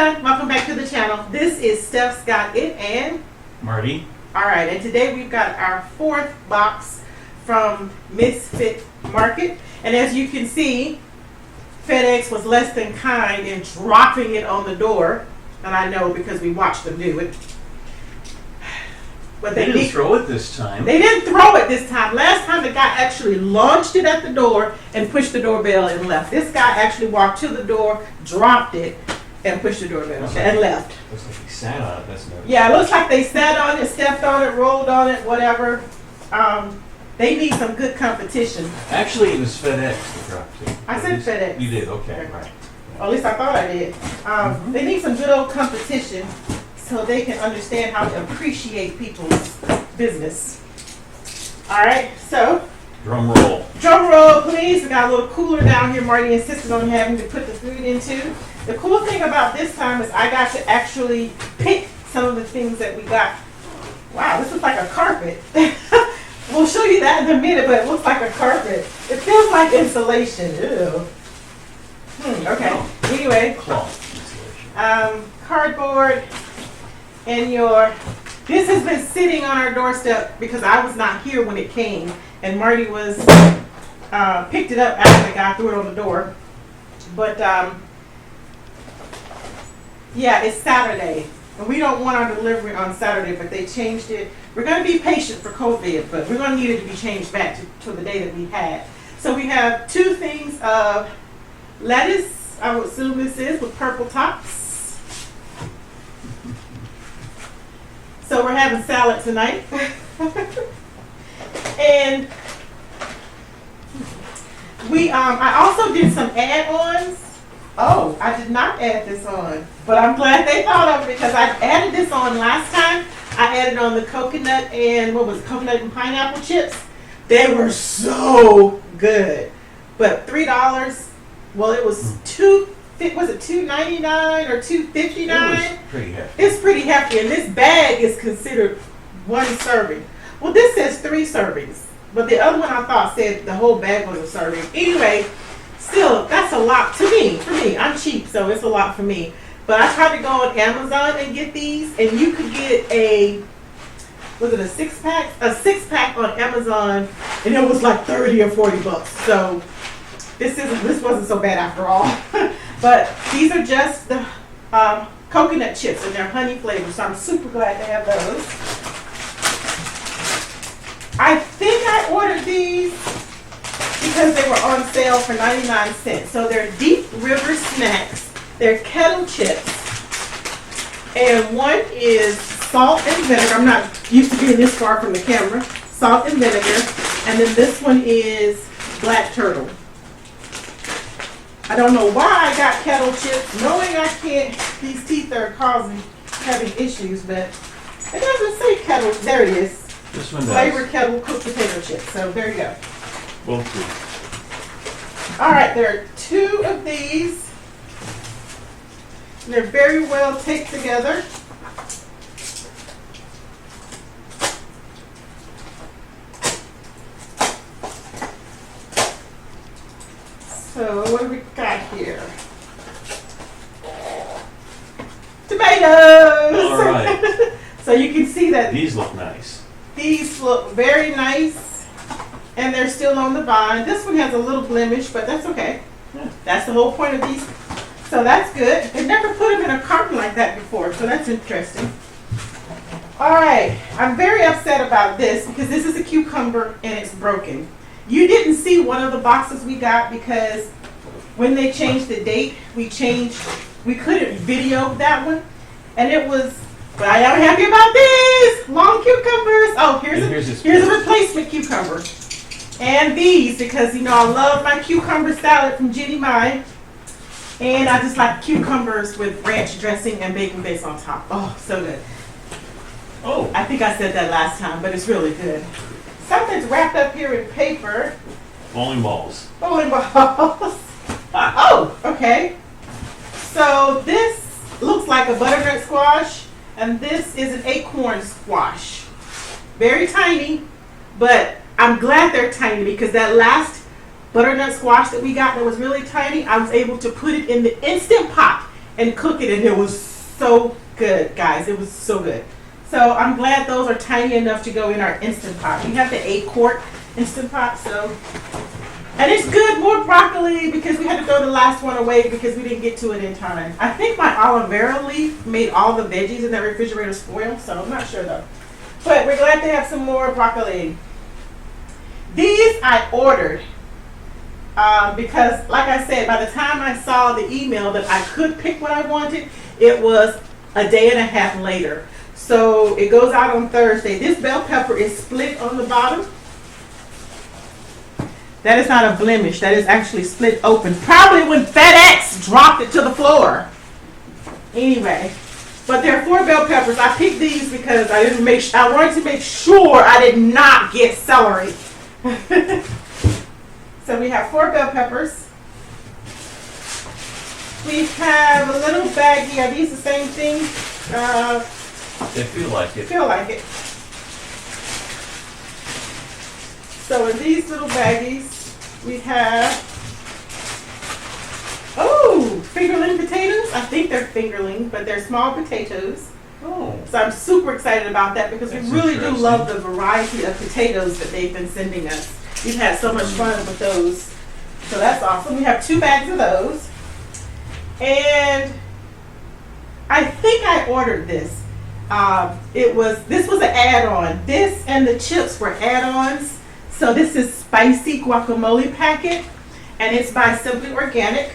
everyone, welcome back to the channel. This is Stephsgotit and Marty. Alright, and today we've got our fourth box from Misfits Market. And as you can see, FedEx was less than kind in dropping it on the door. And I know because we watched them do it. But They didn't throw it this time. They didn't throw it this time. Last time the guy actually launched it at the door and pushed the doorbell and left. This guy actually walked to the door, dropped it, and pushed the doorbell and left. Looks like he sat on it. That's no. Yeah, it looks like they sat on it, stepped on it, rolled on it, whatever. They need some good competition. Actually, it was FedEx that dropped it. I said FedEx. You did, okay, right. Or at least I thought I did. They need some good old competition so they can understand how to appreciate people's business. All right, so. Drum roll. Drum roll, please. We got a little cooler down here Marty insisted on having to put the food into. The cool thing about this time is I got to actually pick some of the things that we got. Wow, this looks like a carpet. We'll show you that in a minute, but it looks like a carpet. It feels like insulation. Ew. Okay. Anyway. Cloth insulation. Cardboard and this has been sitting on our doorstep because I was not here when it came, and Marty was picked it up after the guy threw it on the door. But yeah, it's Saturday, and we don't want our delivery on Saturday, but they changed it. We're going to be patient for COVID, but we're going to need it to be changed back to the day that we had. So we have two things of lettuce, I would assume this is, with purple tops. So we're having salad tonight. And I also did some add-ons. Oh, I did not add this on, but I'm glad they thought of it because I added this on last time. I added on the coconut and coconut and pineapple chips. They were so good. But $3, well, it was $2.99 or $2.59? It was pretty hefty. It's pretty hefty, and this bag is considered one serving. Well, this says 3 servings, but the other one I thought said the whole bag was a serving. Anyway, still, that's a lot to me. For me, I'm cheap, so it's a lot for me. But I tried to go on Amazon and get these, and you could get a 6-pack? A 6-pack on Amazon, and it was like 30 or 40 bucks. So this wasn't so bad after all. But these are just the coconut chips, and they're honey flavored, so I'm super glad to have those. I think I ordered these because they were on sale for 99 cents. So they're Deep River Snacks. They're Kettle Chips. And one is salt and vinegar. I'm not used to being this far from the camera. Salt and vinegar. And then this one is black turtle. I don't know why I got Kettle Chips, knowing I can't, these teeth are having issues, but it doesn't say Kettle. There it is. This one does. Flavored Kettle cooked potato chips. So there you go. Both good. All right, there are 2 of these. They're very well taped together. So what do we got here? Tomatoes! All right. So you can see that These look nice. these look very nice, and they're still on the vine. This one has a little blemish, but that's okay. Yeah. That's the whole point of these. So that's good. They've never put them in a carton like that before, so that's interesting. All right, I'm very upset about this because this is a cucumber and it's broken. You didn't see one of the boxes we got because when they changed the date, we couldn't video that one, and it was. But I am happy about these long cucumbers. Oh, here's a replacement cucumber. And these, because, I love my cucumber salad from Jenny Mai. And I just like cucumbers with ranch dressing and bacon base on top. Oh, so good. Oh. I think I said that last time, but it's really good. Something's wrapped up here in paper. Bowling balls. Bowling balls. Oh, okay. So this looks like a butternut squash. And this is an acorn squash. Very tiny, but I'm glad they're tiny because that last butternut squash that we got that was really tiny, I was able to put it in the Instant Pot and cook it, and it was so good, guys. It was so good. So I'm glad those are tiny enough to go in our Instant Pot. We have the 8-quart Instant Pot, so. And it's good, more broccoli, because we had to throw the last one away because we didn't get to it in time. I think my aloe vera leaf made all the veggies in that refrigerator spoil, so I'm not sure though. But we're glad to have some more broccoli. These I ordered because, like I said, by the time I saw the email that I could pick what I wanted, it was a day and a half later. So it goes out on Thursday. This bell pepper is split on the bottom. That is not a blemish. That is actually split open. Probably when FedEx dropped it to the floor. Anyway, but there are 4 bell peppers. I picked these because I wanted to make sure I did not get celery. So we have 4 bell peppers. We have a little baggie. Are these the same thing? They feel like it. Feel like it. So in these little baggies, we have, fingerling potatoes. I think they're fingerling, but they're small potatoes. Oh. So I'm super excited about that because That's we really do interesting. love the variety of potatoes that they've been sending us. We've had so much fun with those. So that's awesome. We have 2 bags of those. And I think I ordered this. This was an add-on. This and the chips were add-ons. So this is spicy guacamole packet, and it's by Simply Organic,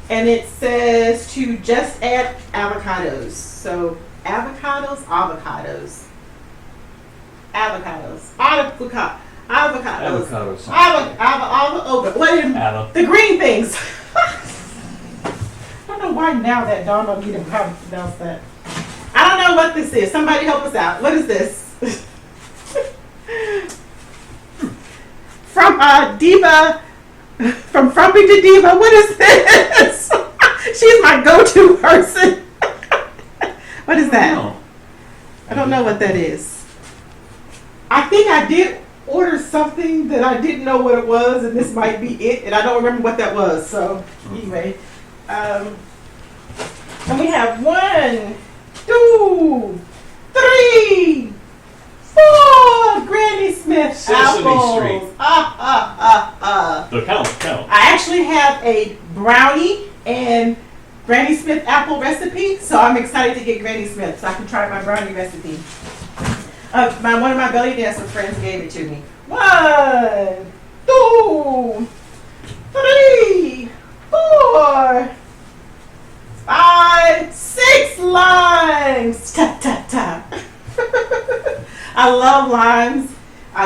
and it says to just add avocados. So avocados. Avocado sauce. The green things. I don't know why now that dawned on me to how to pronounce that. I don't know what this is. Somebody help us out. What is this? From Diva, from Frumpy to Diva. What is this? She's my go-to person. What is that? I don't know what that is. I think I did order something that I didn't know what it was, and this might be it, and I don't remember what that was. So anyway, and we have 1, 2, 3, 4 Granny Smith Sesame apples. Street. The count. I actually have a brownie and Granny Smith apple recipe, so I'm excited to get Granny Smith so I can try my brownie recipe. One of my belly dancer friends gave it to me. 1, 2, 3, 4, 5, 6 limes. Ta ta ta. I love limes,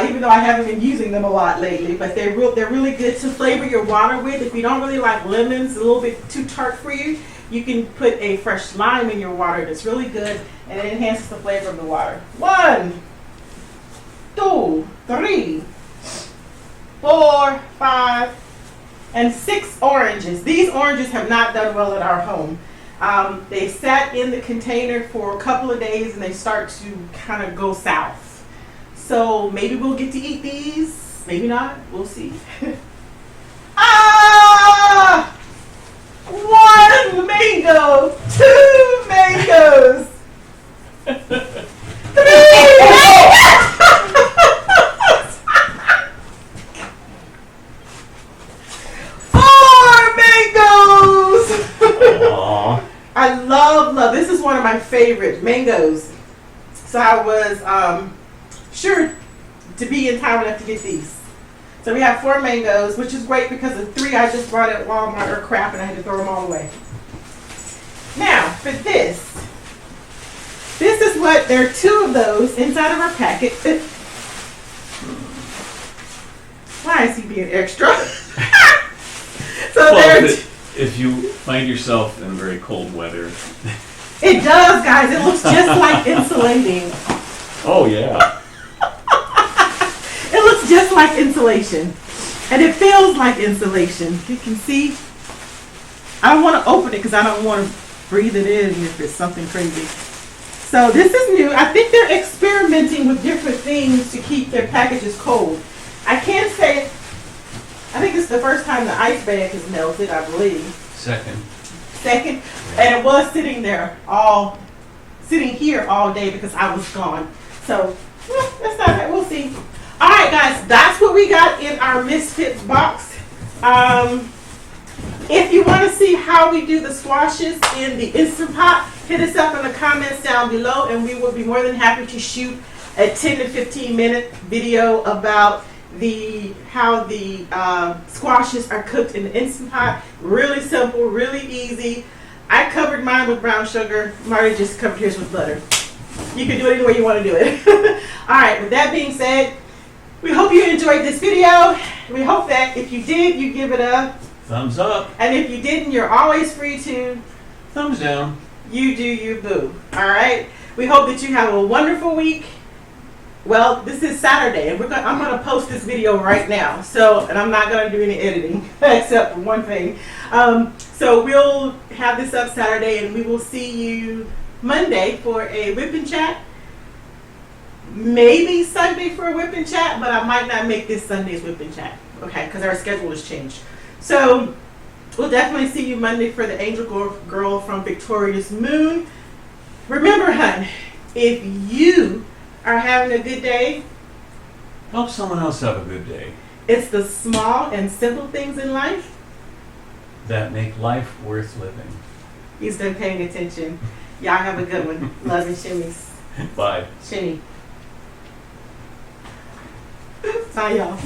even though I haven't been using them a lot lately. But they're really good to flavor your water with. If you don't really like lemons, a little bit too tart for you, you can put a fresh lime in your water. That's really good, and it enhances the flavor of the water. 1, 2, 3, 4, 5, and 6 oranges. These oranges have not done well at our home. They sat in the container for a couple of days and they start to kind of go south. So maybe we'll get to eat these, maybe not, we'll see. 1 mango, 2 mangoes, 3 4 mangoes. Aww. I love. This is one of my favorite mangoes. So I was sure to be in time enough to get these. So we have 4 mangoes, which is great because the 3 I just brought at Walmart are crap and I had to throw them all away. Now, for this is what, there are 2 of those inside of our packet. Why is he being extra? So Well, if you find yourself in very cold weather. It does, guys. It looks just like insulating. Oh, yeah. It looks just like insulation. And it feels like insulation. You can see. I don't want to open it because I don't want to breathe it in if it's something crazy. So this is new. I think they're experimenting with different things to keep their packages cold. I can say, I think it's the first time the ice bag has melted, I believe. Second. 2nd, and it was sitting here all day because I was gone. So that's not bad. We'll see. All right, guys, that's what we got in our Misfits box. If you want to see how we do the squashes in the Instant Pot, hit us up in the comments down below, and we will be more than happy to shoot a 10 to 15 minute video about how the squashes are cooked in the Instant Pot. Really simple, really easy. I covered mine with brown sugar. Marty just covered his with butter. You can do it any way you want to do it. All right, with that being said, we hope you enjoyed this video. We hope that if you did, you give it a thumbs up. And if you didn't, you're always free to Thumbs down. You do you, boo. All right. We hope that you have a wonderful week. Well, this is Saturday, and I'm gonna post this video right now. And I'm not gonna do any editing except for one thing. So we'll have this up Saturday, and we will see you Monday for a whip and chat. Maybe Sunday for a whip and chat, but I might not make this Sunday's whip and chat. Okay, because our schedule has changed. So we'll definitely see you Monday for the Angel Girl from Victorious Moon. Remember, hun, if you are having a good day, Help someone else have a good day. It's the small and simple things in life that make life worth living. He's been paying attention. Y'all have a good one. Love and Shimmies. Bye. Shimmy. Bye, y'all.